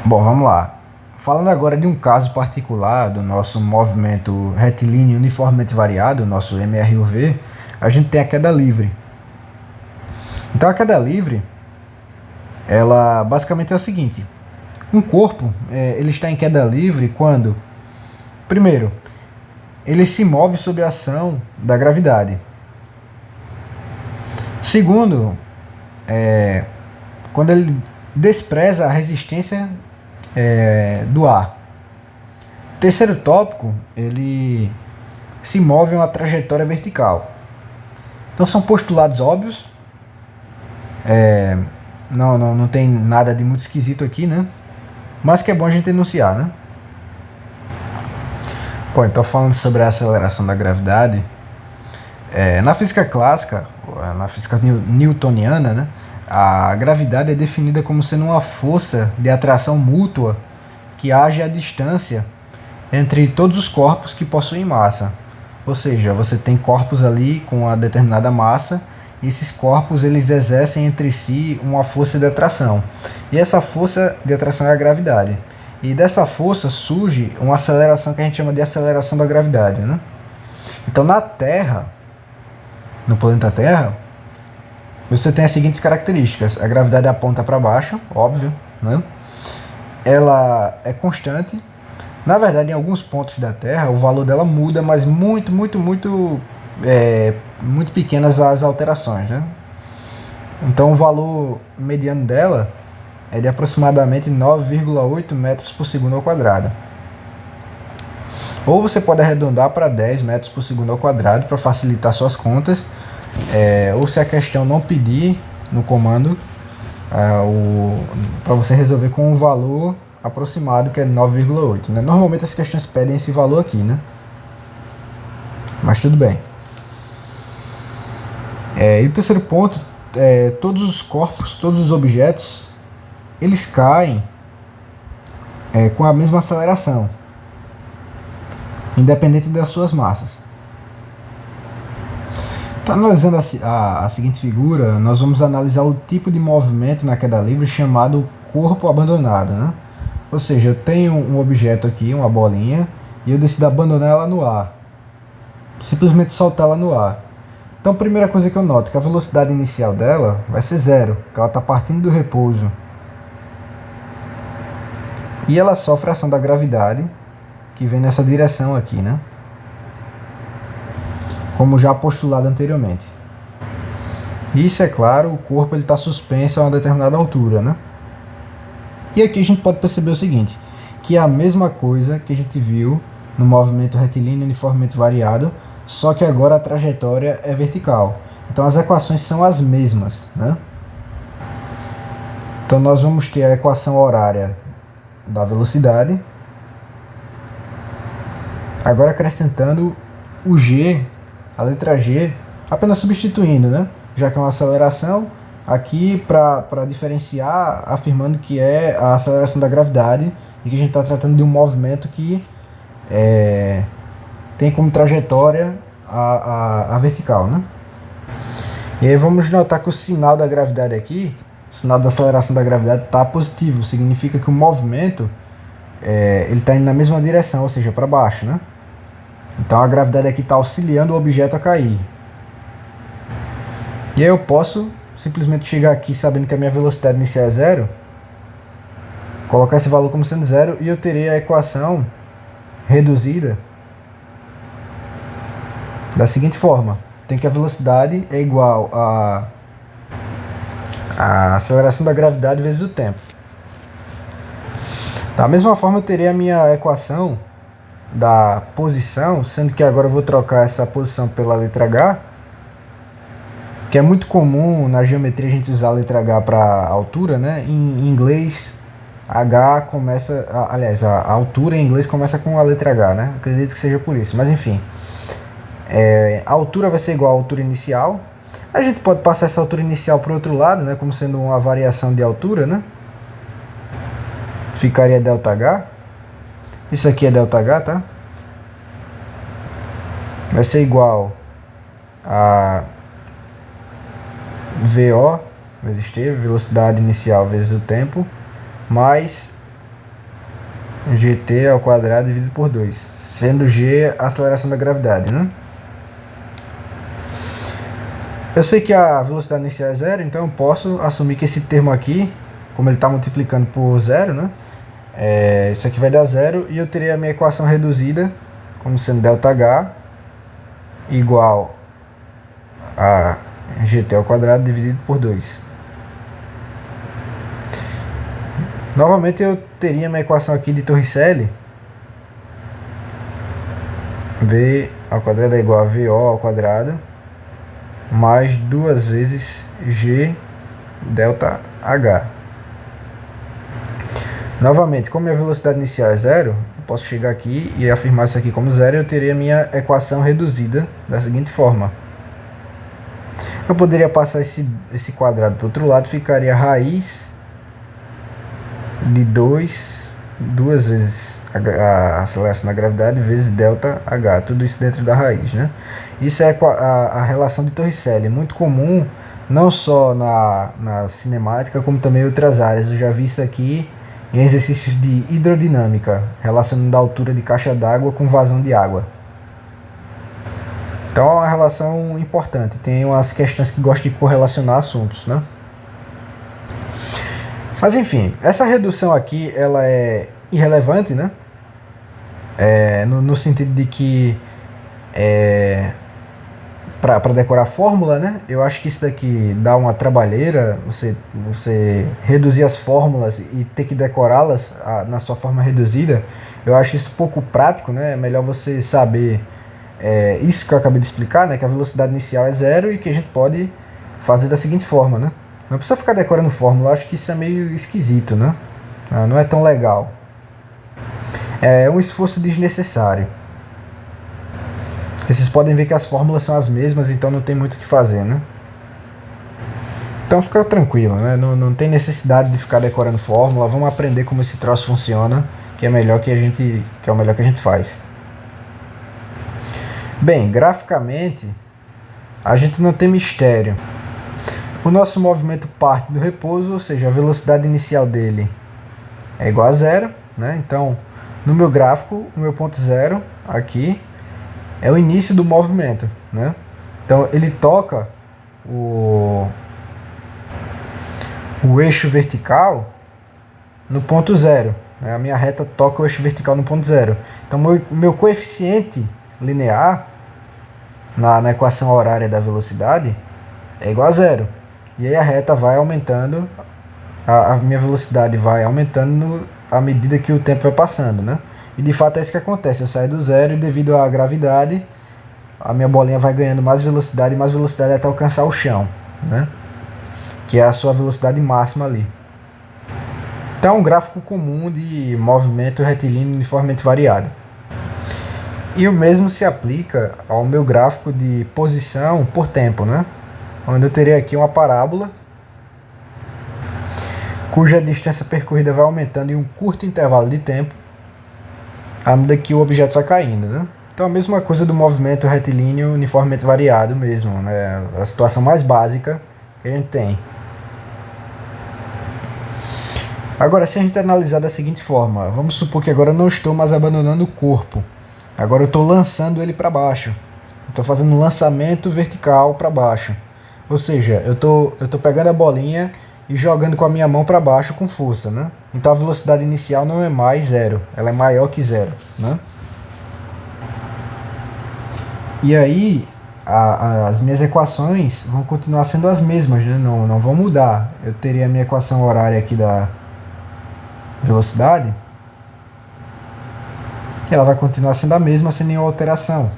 Bom, vamos lá. Falando agora de um caso particular do nosso movimento retilíneo uniformemente variado, nosso MRUV, a gente tem a queda livre. Então a queda livre, ela basicamente é o seguinte: um corpo ele está em queda livre quando, primeiro, ele se move sob a ação da gravidade. Segundo, quando ele despreza a resistência do ar. Terceiro tópico, ele se move em uma trajetória vertical. Então são postulados óbvios, não tem nada de muito esquisito aqui, né? Mas que é bom a gente enunciar, né? Bom, então falando sobre a aceleração da gravidade, na física clássica, na física newtoniana, né, a gravidade é definida como sendo uma força de atração mútua que age à distância entre todos os corpos que possuem massa. Ou seja, você tem corpos ali com uma determinada massa e esses corpos eles exercem entre si uma força de atração. E essa força de atração é a gravidade. E dessa força surge uma aceleração que a gente chama de aceleração da gravidade, né? Então na Terra, no planeta Terra, você tem as seguintes características: a gravidade aponta para baixo, óbvio, né? Ela é constante. Na verdade, em alguns pontos da Terra, o valor dela muda, mas muito pequenas as alterações, né? Então, o valor mediano dela é de aproximadamente 9,8 metros por segundo ao quadrado. Ou você pode arredondar para 10 metros por segundo ao quadrado para facilitar suas contas, ou se a questão não pedir no comando, para você resolver com um valor aproximado, que é 9,8, né? Normalmente as questões pedem esse valor aqui, né? Mas tudo bem. E o terceiro ponto, todos os corpos, todos os objetos, eles caem com a mesma aceleração, independente das suas massas. Então, analisando a seguinte figura, nós vamos analisar o tipo de movimento na queda livre chamado corpo abandonado, né? Ou seja, eu tenho um objeto aqui, uma bolinha, e eu decido abandonar ela no ar. Simplesmente soltar ela no ar. Então a primeira coisa que eu noto é que a velocidade inicial dela vai ser zero, porque ela está partindo do repouso. E ela sofre a ação da gravidade, que vem nessa direção aqui, né? Como já postulado anteriormente. Isso, é claro, o corpo está suspenso a uma determinada altura, né? E aqui a gente pode perceber o seguinte, que é a mesma coisa que a gente viu no movimento retilíneo uniformemente variado, só que agora a trajetória é vertical. Então as equações são as mesmas, né? Então nós vamos ter a equação horária da velocidade, agora acrescentando o G, a letra G, apenas substituindo, né? Já que é uma aceleração, aqui para diferenciar, afirmando que é a aceleração da gravidade e que a gente está tratando de um movimento que tem como trajetória a vertical, né? E aí vamos notar que o sinal da gravidade aqui, o sinal da aceleração da gravidade está positivo, significa que o movimento ele está indo na mesma direção, ou seja, para baixo, né? Então a gravidade aqui está auxiliando o objeto a cair. E aí eu posso simplesmente chegar aqui sabendo que a minha velocidade inicial é zero, colocar esse valor como sendo zero e eu terei a equação reduzida da seguinte forma: tem que a velocidade é igual a aceleração da gravidade vezes o tempo. Da mesma forma eu terei a minha equação da posição, sendo que agora eu vou trocar essa posição pela letra H, que é muito comum na geometria a gente usar a letra H para altura, né? Em inglês, H começa, aliás, a altura em inglês começa com a letra H, né? Acredito que seja por isso, mas enfim. A altura vai ser igual à altura inicial. A gente pode passar essa altura inicial para o outro lado, né? Como sendo uma variação de altura, né? Ficaria ΔH. Isso aqui é ΔH, tá? Vai ser igual a VO vezes T, velocidade inicial vezes o tempo, mais gt ao quadrado dividido por 2, sendo g a aceleração da gravidade, né? Eu sei que a velocidade inicial é zero, então eu posso assumir que esse termo aqui, como ele está multiplicando por zero, né? Isso aqui vai dar zero e eu terei a minha equação reduzida como sendo ΔH igual a gt ao quadrado dividido por 2. Novamente eu teria minha equação aqui de Torricelli. V ao quadrado é igual a VO ao quadrado mais 2 vezes G ΔH. Novamente, como minha velocidade inicial é zero, eu posso chegar aqui e afirmar isso aqui como zero e eu teria minha equação reduzida da seguinte forma. Eu poderia passar esse quadrado para o outro lado, ficaria raiz de 2 vezes a aceleração da gravidade vezes ΔH, tudo isso dentro da raiz, né? Isso é a relação de Torricelli, muito comum não só na cinemática, como também em outras áreas. Eu já vi isso aqui em exercícios de hidrodinâmica, relacionando a altura de caixa d'água com vazão de água. Então é uma relação importante, tem umas questões que gostam de correlacionar assuntos, né? Mas enfim, essa redução aqui ela é irrelevante, né? No sentido de que para decorar a fórmula, né? Eu acho que isso daqui dá uma trabalheira, você reduzir as fórmulas e ter que decorá-las na sua forma reduzida. Eu acho isso pouco prático, né? É melhor você saber isso que eu acabei de explicar, né? Que a velocidade inicial é zero e que a gente pode fazer da seguinte forma, né? Não precisa ficar decorando fórmula, eu acho que isso é meio esquisito, né? Não é tão legal. É um esforço desnecessário. Porque vocês podem ver que as fórmulas são as mesmas, então não tem muito o que fazer, né? Então fica tranquilo, né? Não tem necessidade de ficar decorando fórmula. Vamos aprender como esse troço funciona, que é o melhor que a gente faz. Bem, graficamente, a gente não tem mistério. O nosso movimento parte do repouso, ou seja, a velocidade inicial dele é igual a zero, né? Então, no meu gráfico, o meu ponto zero aqui é o início do movimento, né? Então, ele toca o eixo vertical no ponto zero, né? A minha reta toca o eixo vertical no ponto zero. Então, meu coeficiente linear na equação horária da velocidade é igual a zero. E aí a reta vai aumentando, a minha velocidade vai aumentando à medida que o tempo vai passando, né? E de fato é isso que acontece, eu saio do zero e devido à gravidade, a minha bolinha vai ganhando mais velocidade até alcançar o chão, né? Que é a sua velocidade máxima ali. Então é um gráfico comum de movimento retilíneo uniformemente variado. E o mesmo se aplica ao meu gráfico de posição por tempo, né? Onde eu terei aqui uma parábola cuja distância percorrida vai aumentando em um curto intervalo de tempo à medida que o objeto vai caindo, né? Então a mesma coisa do movimento retilíneo uniformemente variado mesmo, né? A situação mais básica que a gente tem. Agora, se a gente analisar da seguinte forma, vamos supor que agora eu não estou mais abandonando o corpo, agora eu estou lançando ele para baixo, eu estou fazendo um lançamento vertical para baixo. Ou seja, eu tô pegando a bolinha e jogando com a minha mão para baixo com força, né? Então a velocidade inicial não é mais zero, ela é maior que zero, né? E aí as minhas equações vão continuar sendo as mesmas, né? Não vão mudar. Eu teria a minha equação horária aqui da velocidade, ela vai continuar sendo a mesma sem nenhuma alteração,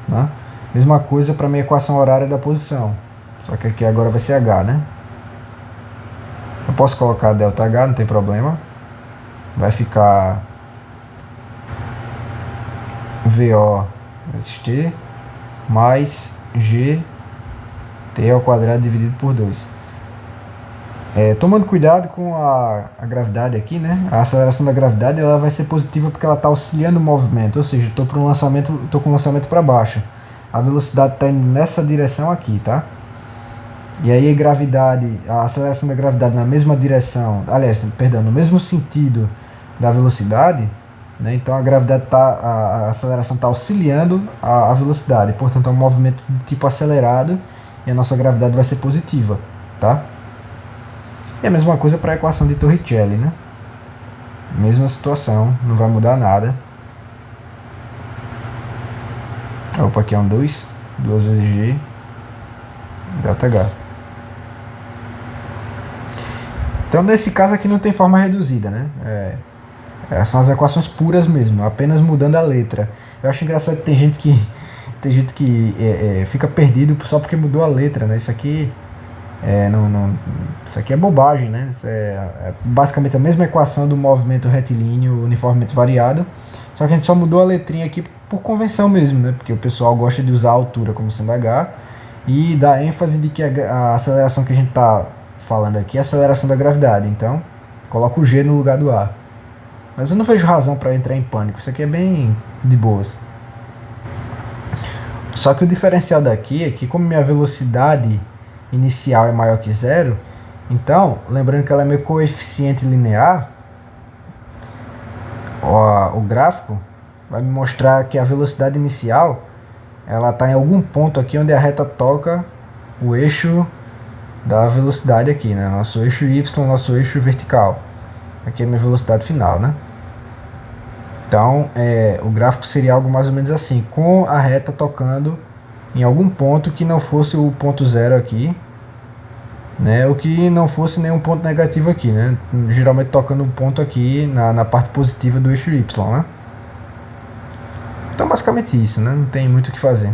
né? Mesma coisa para a minha equação horária da posição. Só que aqui agora vai ser H, né? Eu posso colocar ΔH, não tem problema. Vai ficar VO vezes T mais GT ao quadrado dividido por 2. Tomando cuidado com a gravidade aqui, né? A aceleração da gravidade ela vai ser positiva porque ela está auxiliando o movimento. Ou seja, estou com o lançamento para baixo. A velocidade está indo nessa direção aqui, tá? E aí a aceleração da gravidade na mesma direção, aliás, perdão, no mesmo sentido da velocidade, né? Então a gravidade a aceleração está auxiliando a velocidade, portanto é um movimento de tipo acelerado e a nossa gravidade vai ser positiva, tá? E a mesma coisa para a equação de Torricelli, né? Mesma situação, não vai mudar nada. Opa, aqui é um 2 vezes G ΔH. Então nesse caso aqui não tem forma reduzida, né? São as equações puras mesmo, apenas mudando a letra. Eu acho engraçado que tem gente que fica perdido só porque mudou a letra, né? Isso aqui isso aqui é bobagem, né? Isso é basicamente a mesma equação do movimento retilíneo uniformemente variado, só que a gente só mudou a letrinha aqui por convenção mesmo, né? Porque o pessoal gosta de usar a altura como sendo h e dá ênfase de que a aceleração que a gente está falando aqui é a aceleração da gravidade, então coloca o g no lugar do a. Mas eu não vejo razão para entrar em pânico, isso aqui é bem de boas. Só que o diferencial daqui é que como minha velocidade inicial é maior que zero, então, lembrando que ela é meu coeficiente linear, o gráfico vai me mostrar que a velocidade inicial ela está em algum ponto aqui onde a reta toca o eixo da velocidade aqui, né? Nosso eixo y, nosso eixo vertical. Aqui é a minha velocidade final, né? Então, o gráfico seria algo mais ou menos assim, com a reta tocando em algum ponto que não fosse o ponto zero aqui, né? Ou que não fosse nenhum ponto negativo aqui, né? Geralmente tocando um ponto aqui na parte positiva do eixo y, né? Então, basicamente isso, né? Não tem muito o que fazer.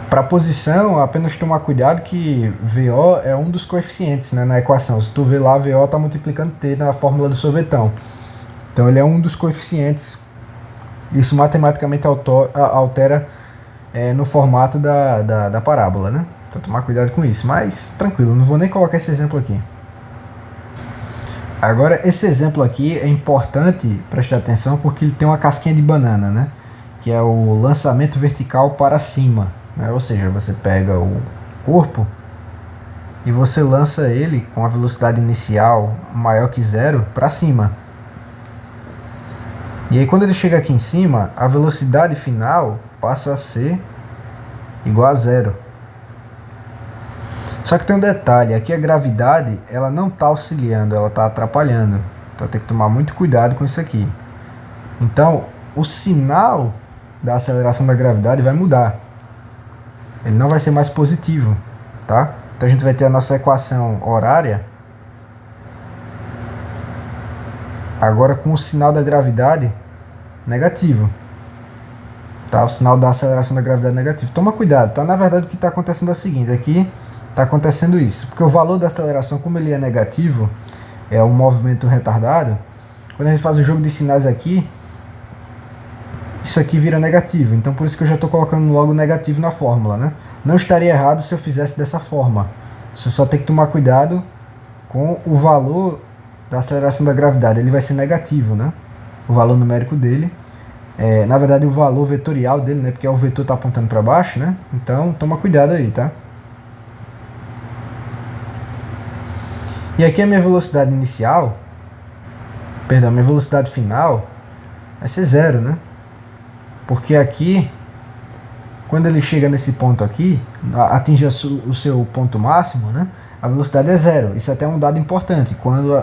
Para a posição, apenas tomar cuidado que VO é um dos coeficientes, né, na equação. Se tu ver lá, VO está multiplicando T na fórmula do sorvetão. Então ele é um dos coeficientes. Isso matematicamente altera no formato da parábola, né? Então tomar cuidado com isso. Mas tranquilo, não vou nem colocar esse exemplo aqui. Agora esse exemplo aqui é importante prestar atenção porque ele tem uma casquinha de banana, né? Que é o lançamento vertical para cima. Ou seja, você pega o corpo e você lança ele com a velocidade inicial maior que zero para cima. E aí quando ele chega aqui em cima, a velocidade final passa a ser igual a zero. Só que tem um detalhe, aqui a gravidade ela não está auxiliando, ela está atrapalhando. Então tem que tomar muito cuidado com isso aqui. Então o sinal da aceleração da gravidade vai mudar. Ele não vai ser mais positivo, tá? Então a gente vai ter a nossa equação horária agora com o sinal da gravidade negativo, tá? O sinal da aceleração da gravidade negativo. Toma cuidado, tá? Na verdade o que está acontecendo é o seguinte, aqui está acontecendo isso, porque o valor da aceleração, como ele é negativo, é um movimento retardado, quando a gente faz o jogo de sinais aqui, isso aqui vira negativo, então por isso que eu já estou colocando logo negativo na fórmula, né? Não estaria errado se eu fizesse dessa forma. Você só tem que tomar cuidado com o valor da aceleração da gravidade, ele vai ser negativo, né? O valor numérico dele, na verdade o valor vetorial dele, né? Porque o vetor está apontando para baixo, né? Então toma cuidado aí, tá? E aqui a minha velocidade inicial, perdão, minha velocidade final vai ser zero, né? Porque aqui, quando ele chega nesse ponto aqui, atinge o seu ponto máximo, né? A velocidade é zero. Isso até é um dado importante. Quando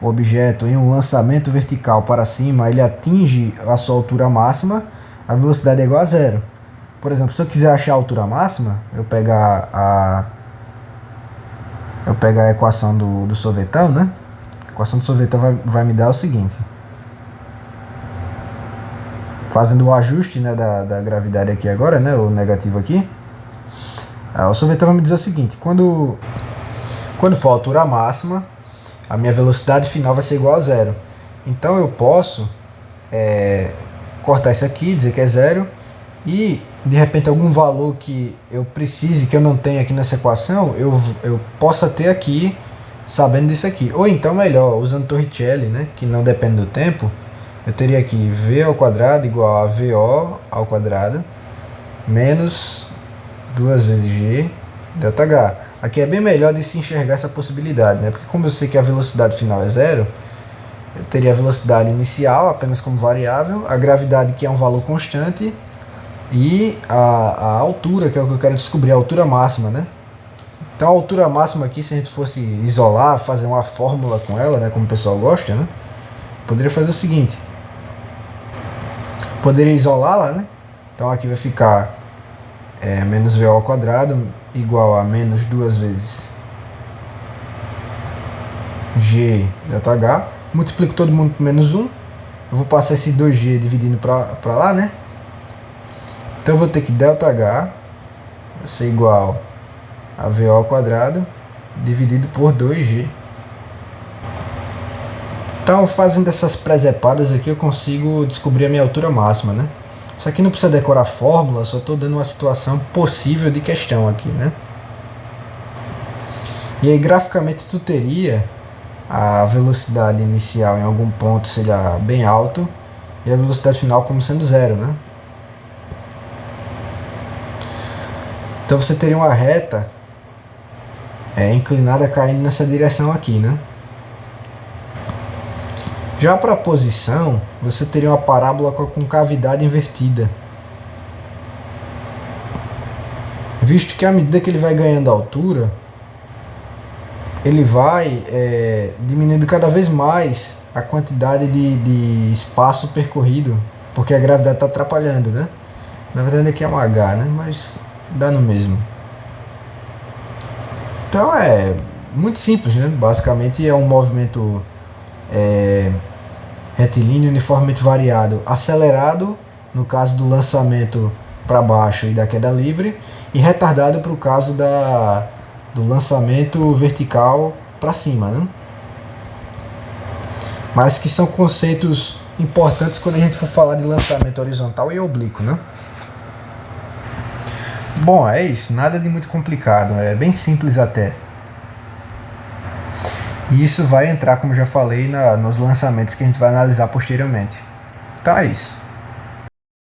o objeto em um lançamento vertical para cima, ele atinge a sua altura máxima, a velocidade é igual a zero. Por exemplo, se eu quiser achar a altura máxima, eu pegar a equação do sorvetão, né? A equação do sorvetão vai me dar o seguinte. Fazendo o ajuste, né, da gravidade aqui agora, né, o negativo aqui, o sorvetão vai me dizer o seguinte, quando for a altura máxima, a minha velocidade final vai ser igual a zero. Então eu posso cortar isso aqui, dizer que é zero, e de repente algum valor que eu precise, que eu não tenho aqui nessa equação, eu possa ter aqui, sabendo disso aqui. Ou então melhor, usando Torricelli, né, que não depende do tempo, eu teria aqui V ao quadrado igual a VO ao quadrado menos 2 vezes G ΔH. Aqui é bem melhor de se enxergar essa possibilidade, né? Porque como eu sei que a velocidade final é zero, eu teria a velocidade inicial apenas como variável, a gravidade, que é um valor constante, e a altura, que é o que eu quero descobrir, a altura máxima, né? Então a altura máxima aqui, se a gente fosse isolar, fazer uma fórmula com ela, né, como o pessoal gosta, né, poderia fazer o seguinte: poderia isolá-la, né? Então aqui vai ficar menos VO ao quadrado igual a menos 2 vezes G delta H. Multiplico todo mundo por menos 1. Eu vou passar esse 2G dividindo para lá, né? Então eu vou ter que delta H vai ser igual a VO ao quadrado dividido por 2G. Então, fazendo essas presepadas aqui, eu consigo descobrir a minha altura máxima, né? Isso aqui não precisa decorar fórmula, só estou dando uma situação possível de questão aqui, né? E aí, graficamente, tu teria a velocidade inicial em algum ponto seja bem alto e a velocidade final como sendo zero, né? Então você teria uma reta inclinada caindo nessa direção aqui, né? Já para a posição, você teria uma parábola com a concavidade invertida. Visto que à medida que ele vai ganhando altura, ele vai diminuindo cada vez mais a quantidade de espaço percorrido, porque a gravidade está atrapalhando, né? Na verdade aqui é um H, né? Mas dá no mesmo. Então é muito simples, né? Basicamente é um movimento retilíneo uniformemente variado, acelerado no caso do lançamento para baixo e da queda livre, e retardado para o caso do lançamento vertical para cima, né? Mas que são conceitos importantes quando a gente for falar de lançamento horizontal e oblíquo, né? Bom, é isso, nada de muito complicado, é bem simples até. E isso vai entrar, como já falei, nos lançamentos que a gente vai analisar posteriormente. Então é isso.